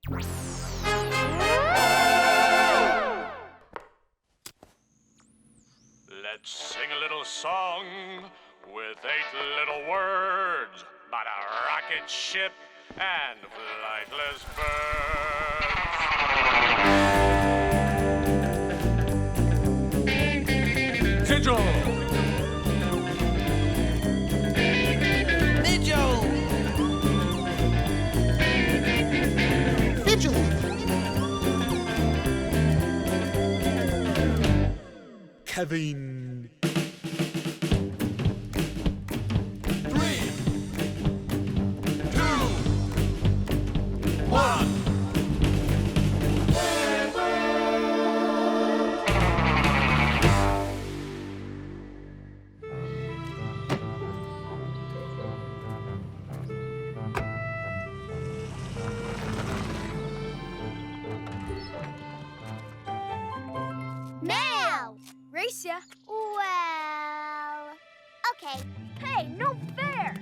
Let's sing a little song with 8 little words about a rocket ship and flightless birds. Vigil! Vigil! Vigil! Kevin. 3, 2, 1. Mail! Racia. Well... Okay. Hey, no fair!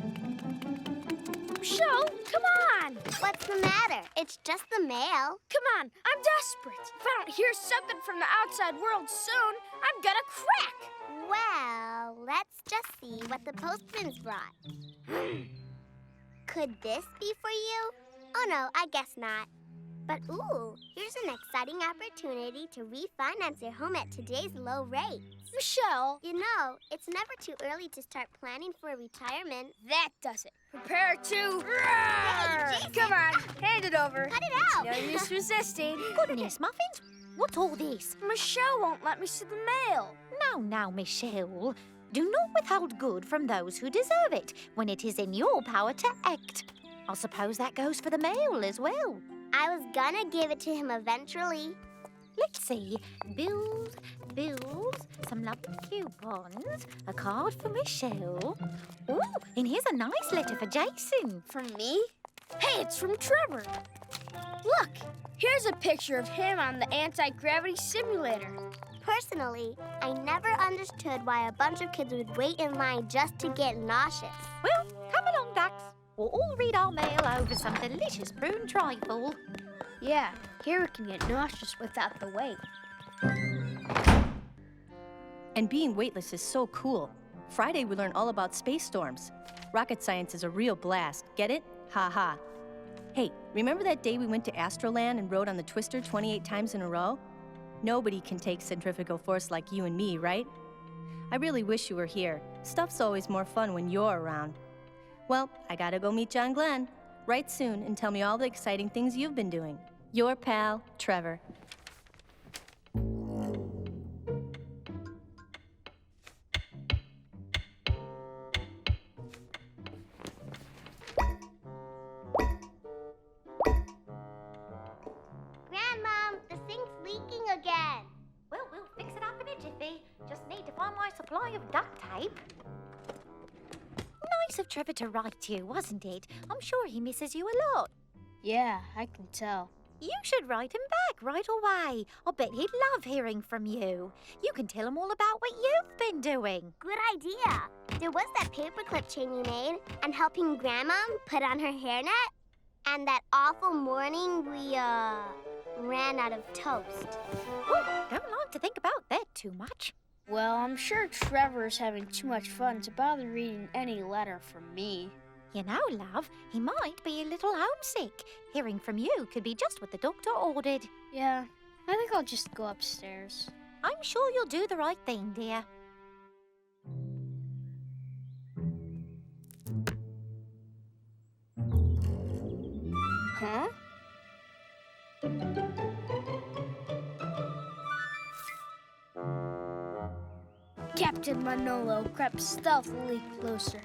Michelle, come on! What's the matter? It's just the mail. Come on, I'm desperate. If I don't hear something from the outside world soon, I'm gonna crack. Well, let's just see what the postman's brought. Could this be for you? Oh no, I guess not. But ooh, here's an exciting opportunity to refinance your home at today's low rates. Michelle. You know, it's never too early to start planning for retirement. That does it. Prepare to... Hey, Jason. Come on, hand it over. Cut it out. No use resisting. Goodness, Muffins, what's all this? Michelle won't let me see the mail. Now, Michelle. Do not withhold good from those who deserve it when it is in your power to act. I suppose that goes for the mail as well. I was gonna give it to him eventually. Let's see. Bills, some lovely coupons, a card for Michelle. Oh, and here's a nice letter for Jason. From me? Hey, it's from Trevor. Look, here's a picture of him on the anti-gravity simulator. Personally, I never understood why a bunch of kids would wait in line just to get nauseous. Well, come along, ducks. We'll all read our mail over some delicious prune trifle. Yeah, here we can get nauseous without the wait. And being weightless is so cool. Friday we learn all about space storms. Rocket science is a real blast. Get it? Ha ha. Hey, remember that day we went to Astroland and rode on the Twister 28 times in a row? Nobody can take centrifugal force like you and me, right? I really wish you were here. Stuff's always more fun when you're around. Well, I gotta go meet John Glenn. Write soon and tell me all the exciting things you've been doing. Your pal, Trevor. Grandmom, the sink's leaking again. Well, we'll fix it up in a jiffy. Just need to find my supply of duct tape. Nice of Trevor to write you, wasn't it? I'm sure he misses you a lot. Yeah, I can tell. You should write him back right away. I bet he'd love hearing from you. You can tell him all about what you've been doing. Good idea. There was that paperclip chain you made, and helping Grandmom put on her hairnet. And that awful morning we, ran out of toast. Oh, don't like to think about that too much. Well, I'm sure Trevor's having too much fun to bother reading any letter from me. You know, love, he might be a little homesick. Hearing from you could be just what the doctor ordered. Yeah, I think I'll just go upstairs. I'm sure you'll do the right thing, dear. Huh? Captain Manolo crept stealthily closer,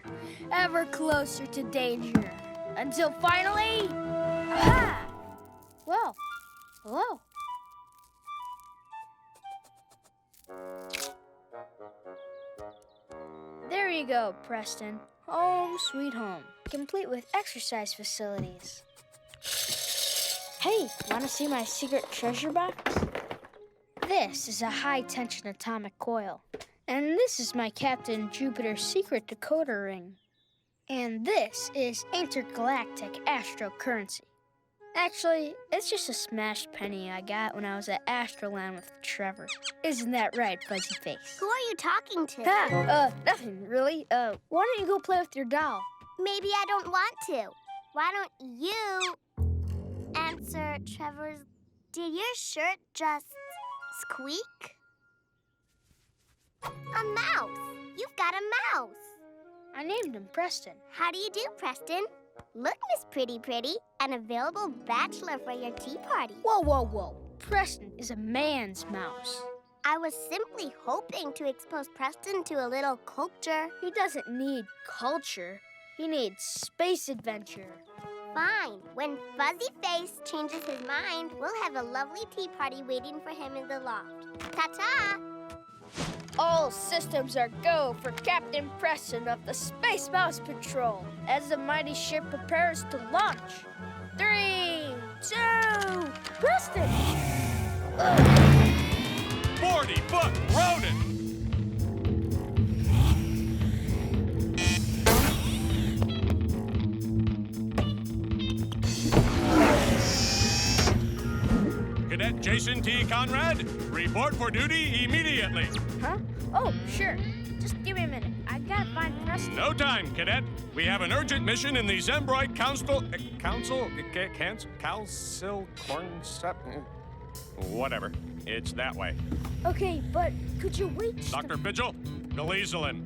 ever closer to danger, until finally... Aha! Well, hello. There you go, Preston. Home sweet home, complete with exercise facilities. Hey, want to see my secret treasure box? This is a high-tension atomic coil. And this is my Captain Jupiter's secret decoder ring. And this is intergalactic astrocurrency. Actually, it's just a smashed penny I got when I was at Astroland with Trevor. Isn't that right, Fuzzy Face? Who are you talking to? Nothing really. Why don't you go play with your doll? Maybe I don't want to. Why don't you answer Trevor's... Did your shirt just squeak? A mouse. You've got a mouse. I named him Preston. How do you do, Preston? Look, Miss Pretty, an available bachelor for your tea party. Whoa. Preston is a man's mouse. I was simply hoping to expose Preston to a little culture. He doesn't need culture. He needs space adventure. Fine. When Fuzzy Face changes his mind, we'll have a lovely tea party waiting for him in the loft. Ta-ta! All systems are go for Captain Preston of the Space Mouse Patrol as the mighty ship prepares to launch. 3, 2, Preston! 40-foot rodent! Cadet Jason T. Conrad, report for duty immediately. Huh? Oh, sure. Just give me a minute. I gotta find Preston. No time, Cadet. We have an urgent mission in the Zembroid Council, whatever. It's that way. Okay, but could you wait just Dr. Vigil, Gleaselin.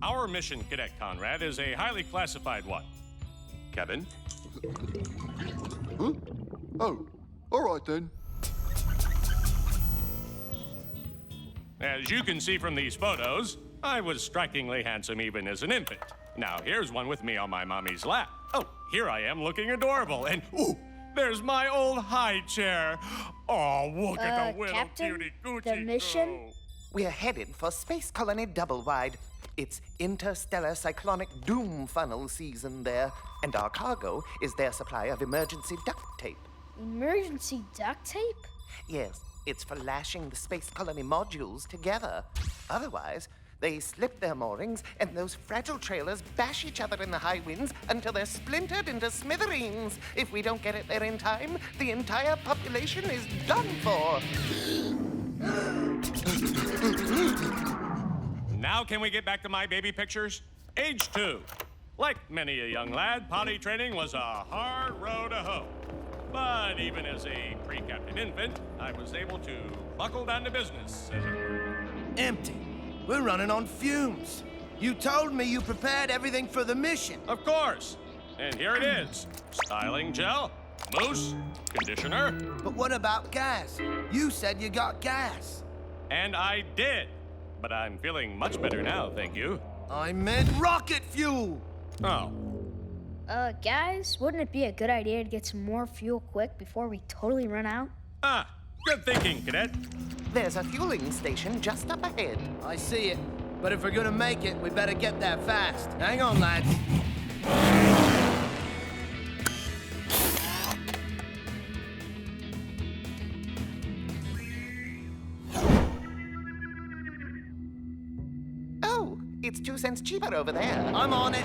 Our mission, Cadet Conrad, is a highly classified one. Kevin? Huh? Oh, all right then. As you can see from these photos, I was strikingly handsome even as an infant. Now, here's one with me on my mommy's lap. Oh, here I am looking adorable. And, ooh, there's my old high chair. Oh, look at the little Captain, cutie Gucci. the mission? girl. We're headed for Space Colony Double-Wide. It's interstellar cyclonic doom funnel season there, and our cargo is their supply of emergency duct tape. Emergency duct tape? Yes, it's for lashing the Space Colony modules together. Otherwise, they slip their moorings, and those fragile trailers bash each other in the high winds until they're splintered into smithereens. If we don't get it there in time, the entire population is done for. Now can we get back to my baby pictures? Age 2. Like many a young lad, potty training was a hard row to hoe. But even as a pre-captain infant, I was able to buckle down to business, as it were. Empty. We're running on fumes. You told me you prepared everything for the mission. Of course. And here it is. Styling gel, mousse, conditioner, But what about gas? You said you got gas. and I did. But I'm feeling much better now, thank you. I meant rocket fuel. Oh, Guys, wouldn't it be a good idea to get some more fuel quick before we totally run out? good thinking, Cadet. There's a fueling station just up ahead. I see it. But if we're gonna make it, we better get there fast. Hang on, lads. Oh, it's 2 cents cheaper over there. I'm on it.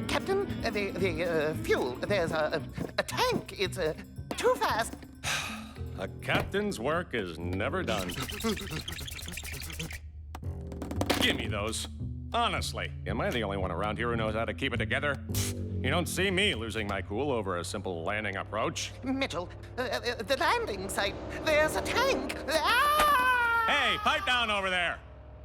Captain, the fuel, there's a tank. It's too fast. A captain's work is never done. Give me those. Honestly, am I the only one around here who knows how to keep it together? You don't see me losing my cool over a simple landing approach. Mitchell, the landing site, there's a tank. Ah! Hey, pipe down over there!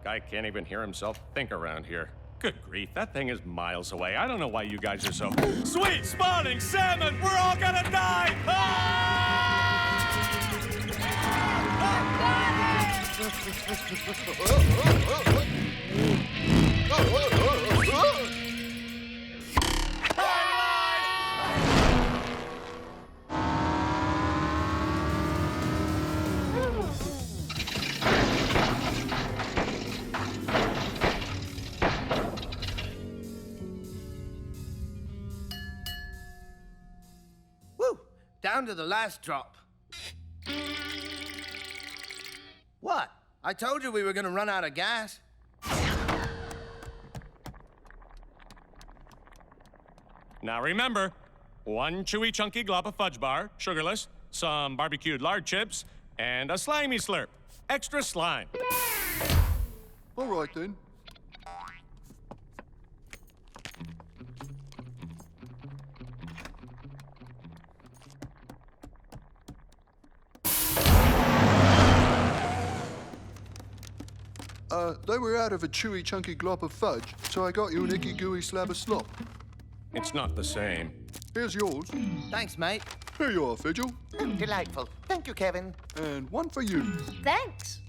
Guy can't even hear himself think around here. Good grief, that thing is miles away. I don't know why you guys are so... Sweet spawning salmon, we're all gonna die! Down to the last drop. What? I told you we were gonna run out of gas. Now remember, one chewy, chunky glob of fudge bar, sugarless, some barbecued lard chips, and a slimy slurp. Extra slime. All right then. They were out of a chewy, chunky glob of fudge, so I got you an icky, gooey slab of slop. It's not the same. Here's yours. Thanks, mate. Here you are, Vigil. Oh, delightful. Thank you, Kevin. And one for you. Thanks.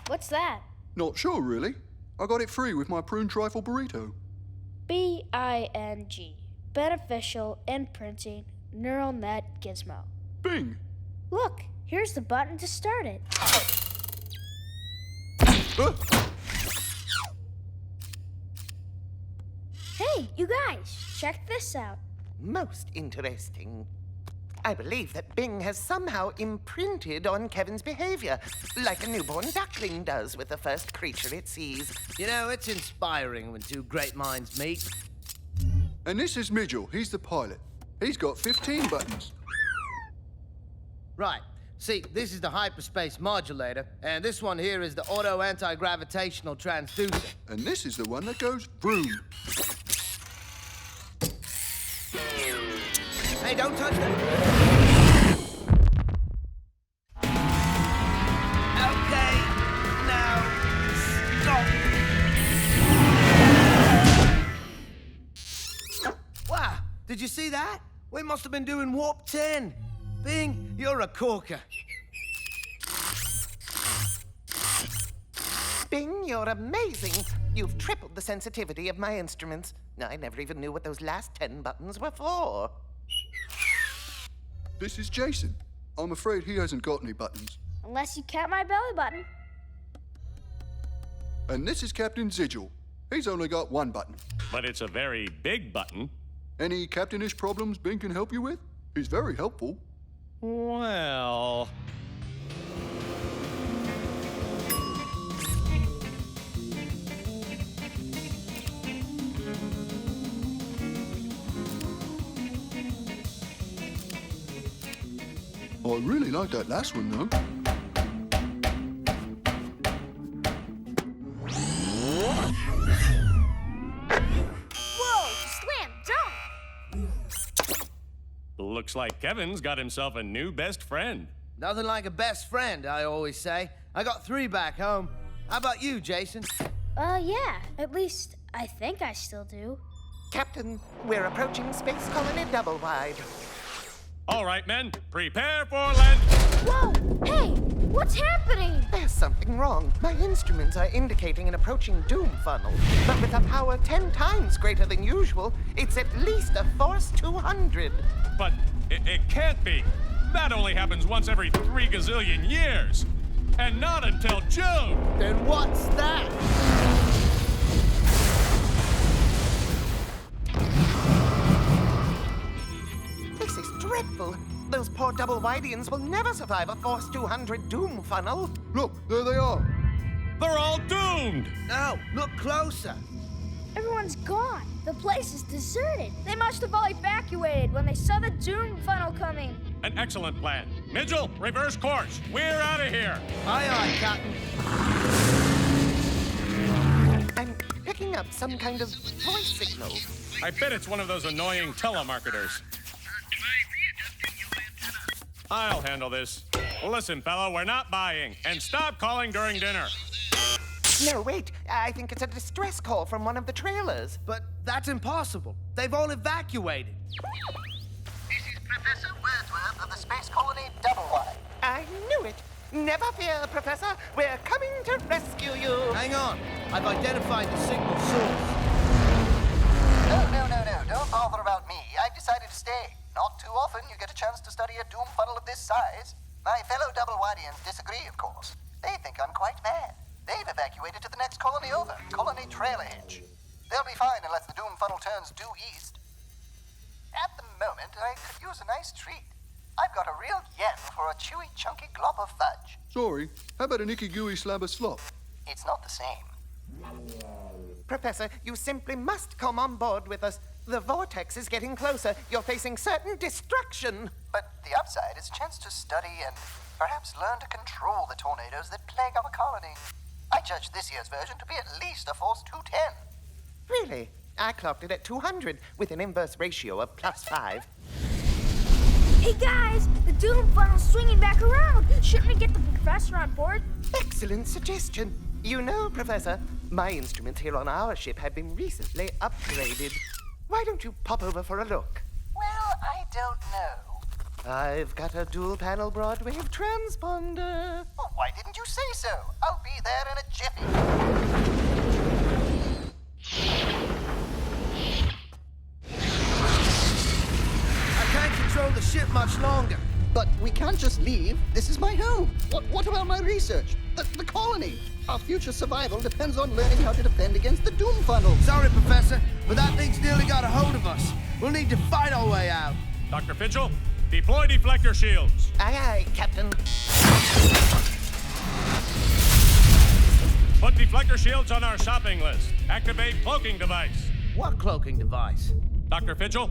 What's that? Not sure, really. I got it free with my prune trifle burrito. BING. Beneficial imprinting neural net gizmo. Bing! Look, here's the button to start it. Hey, you guys, check this out. Most interesting. I believe that Bing has somehow imprinted on Kevin's behavior, like a newborn duckling does with the first creature it sees. You know, it's inspiring when two great minds meet. And this is Midgel. He's the pilot. He's got 15 buttons. Right. See, this is the hyperspace modulator, and this one here is the auto anti-gravitational transducer. And this is the one that goes vroom. Hey, don't touch that. Okay, now stop. Wow, did you see that? We must have been doing warp 10. Bing, you're a corker. Bing, you're amazing. You've tripled the sensitivity of my instruments. I never even knew what those last 10 buttons were for. This is Jason. I'm afraid he hasn't got any buttons. Unless you count my belly button. And this is Captain Zigil. He's only got one button. But it's a very big button. Any captainish problems Bing can help you with? He's very helpful. Well... I really like that last one, though. Whoa, slam dunk! Looks like Kevin's got himself a new best friend. Nothing like a best friend, I always say. I got 3 back home. How about you, Jason? Yeah, at least I think I still do. Captain, we're approaching Space Colony Double Wide. All right, men, prepare for land. Whoa! Hey, what's happening? There's something wrong. My instruments are indicating an approaching doom funnel, but with a power 10 times greater than usual, it's at least a force 200. But it can't be. That only happens once every 3 gazillion years. And not until June. Then what's that? This is dreadful. Those poor double Widians will never survive a force 200 doom funnel. Look, there they are. They're all doomed. No, look closer. Everyone's gone. The place is deserted. They must have all evacuated when they saw the doom funnel coming. An excellent plan. Midgel, reverse course. We're out of here. Aye, aye, Captain. I'm picking up some kind of voice signal. I bet it's one of those annoying telemarketers. I'll handle this. Listen, fella, we're not buying. And stop calling during dinner. No, wait. I think it's a distress call from one of the trailers. But that's impossible. They've all evacuated. This is Professor Wordsworth of the Space Colony Double Wide. I knew it. Never fear, Professor. We're coming to rescue you. Hang on. I've identified the signal source. No. Don't bother about me. I've decided to stay. Not too often you get a chance to study a doom funnel of this size. My fellow double-Widians disagree, of course. They think I'm quite mad. They've evacuated to the next colony over, Colony Trail Edge. They'll be fine unless the doom funnel turns due east. At the moment, I could use a nice treat. I've got a real yen for a chewy, chunky glob of fudge. Sorry, how about an icky gooey slab of slop? It's not the same. Professor, you simply must come on board with us. The vortex is getting closer. You're facing certain destruction. But the upside is a chance to study and perhaps learn to control the tornadoes that plague our colony. I judge this year's version to be at least a force 210. Really? I clocked it at 200 with an inverse ratio of +5. Hey guys, the doom funnel's swinging back around. Shouldn't we get the professor on board? Excellent suggestion. You know, Professor, my instruments here on our ship have been recently upgraded. Why don't you pop over for a look? Well, I don't know. I've got a dual-panel broadwave transponder. Well, why didn't you say so? I'll be there in a jiffy. I can't control the ship much longer. But we can't just leave. This is my home. What about my research? The colony? Our future survival depends on learning how to defend against the doom funnel. Sorry, Professor, but that thing's nearly got a hold of us. We'll need to fight our way out. Dr. Fitchell, deploy deflector shields. Aye, aye, Captain. Put deflector shields on our shopping list. Activate cloaking device. What cloaking device? Dr. Fitchell,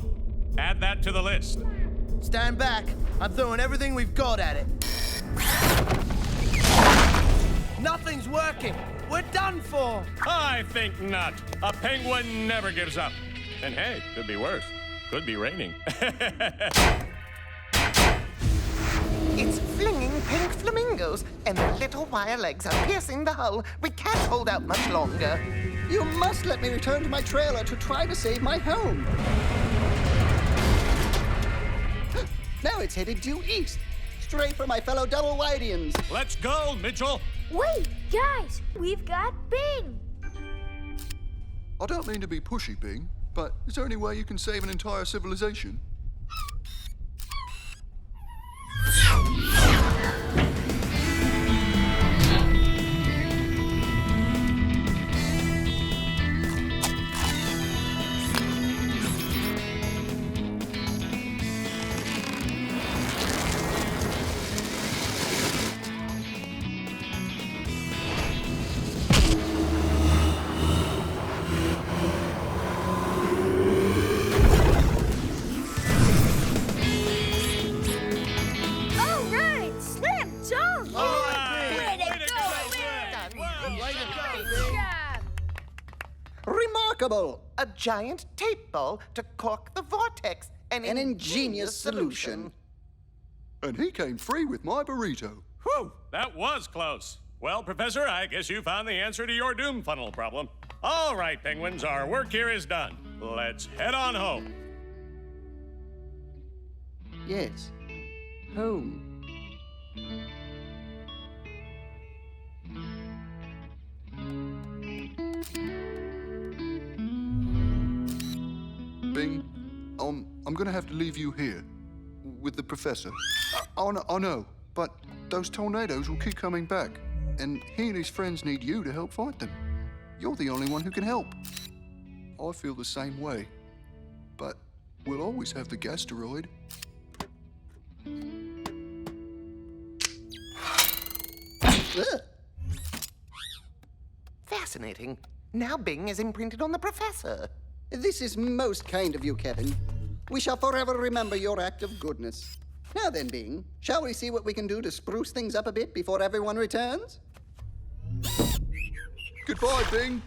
add that to the list. Stand back. I'm throwing everything we've got at it. Nothing's working. We're done for. I think not. A penguin never gives up. And hey, could be worse. Could be raining. It's flinging pink flamingos, and their little wire legs are piercing the hull. We can't hold out much longer. You must let me return to my trailer to try to save my home. Now it's headed due east, straight for my fellow double-Widians. Let's go, Mitchell. Wait, guys, we've got Bing. I don't mean to be pushy, Bing, but is there any way you can save an entire civilization? Remarkable! A giant tape ball to cork the vortex. An ingenious solution. And he came free with my burrito. Whew, that was close. Well, Professor, I guess you found the answer to your doom funnel problem. All right, penguins, our work here is done. Let's head on home. Yes, home. Bing, I'm gonna have to leave you here with the professor. I know, but those tornadoes will keep coming back, and he and his friends need you to help fight them. You're the only one who can help. I feel the same way, but we'll always have the gasteroid. Fascinating. Now Bing is imprinted on the professor. This is most kind of you, Kevin. We shall forever remember your act of goodness. Now then, Bing, shall we see what we can do to spruce things up a bit before everyone returns? Goodbye, Bing.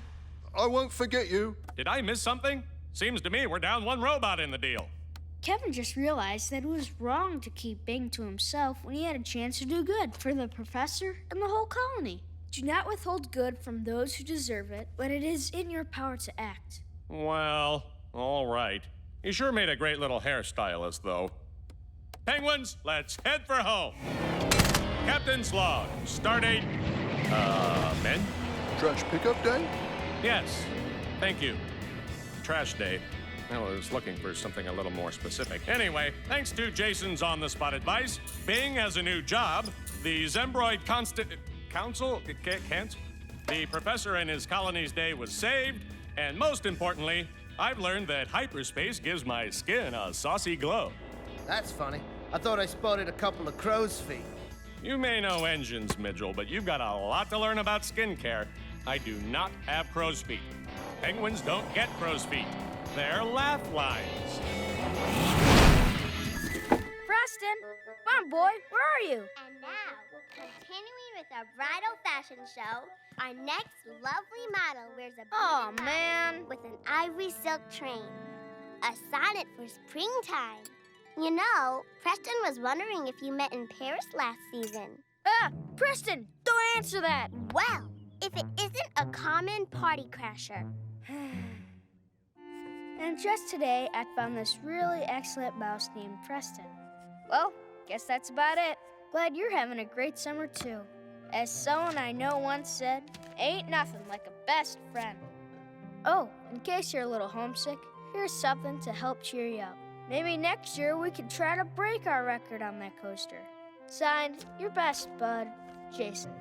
I won't forget you. Did I miss something? Seems to me we're down one robot in the deal. Kevin just realized that it was wrong to keep Bing to himself when he had a chance to do good for the professor and the whole colony. Do not withhold good from those who deserve it when it is in your power to act. Well, all right. You sure made a great little hairstylist, though. Penguins, let's head for home. Captain's log, stardate, men? Trash pickup day? Yes, thank you. Trash day. I was looking for something a little more specific. Anyway, thanks to Jason's on-the-spot advice, Bing has a new job. The Zembroid Council, the professor and his colony's day was saved, and most importantly, I've learned that hyperspace gives my skin a saucy glow. That's funny. I thought I spotted a couple of crow's feet. You may know engines, Midgel, but you've got a lot to learn about skincare. I do not have crow's feet. Penguins don't get crow's feet. They're laugh lines. Preston, come on, boy, where are you? And now, continuing with our bridal fashion show, our next lovely model wears a Oh, blue man. top with an ivory silk train. A sonnet for springtime. You know, Preston was wondering if you met in Paris last season. Preston, don't answer that. Well, if it isn't a common party crasher. And just today, I found this really excellent mouse named Preston. Well, guess that's about it. Glad you're having a great summer, too. As someone I know once said, ain't nothing like a best friend. Oh, in case you're a little homesick, here's something to help cheer you up. Maybe next year we can try to break our record on that coaster. Signed, your best bud, Jason.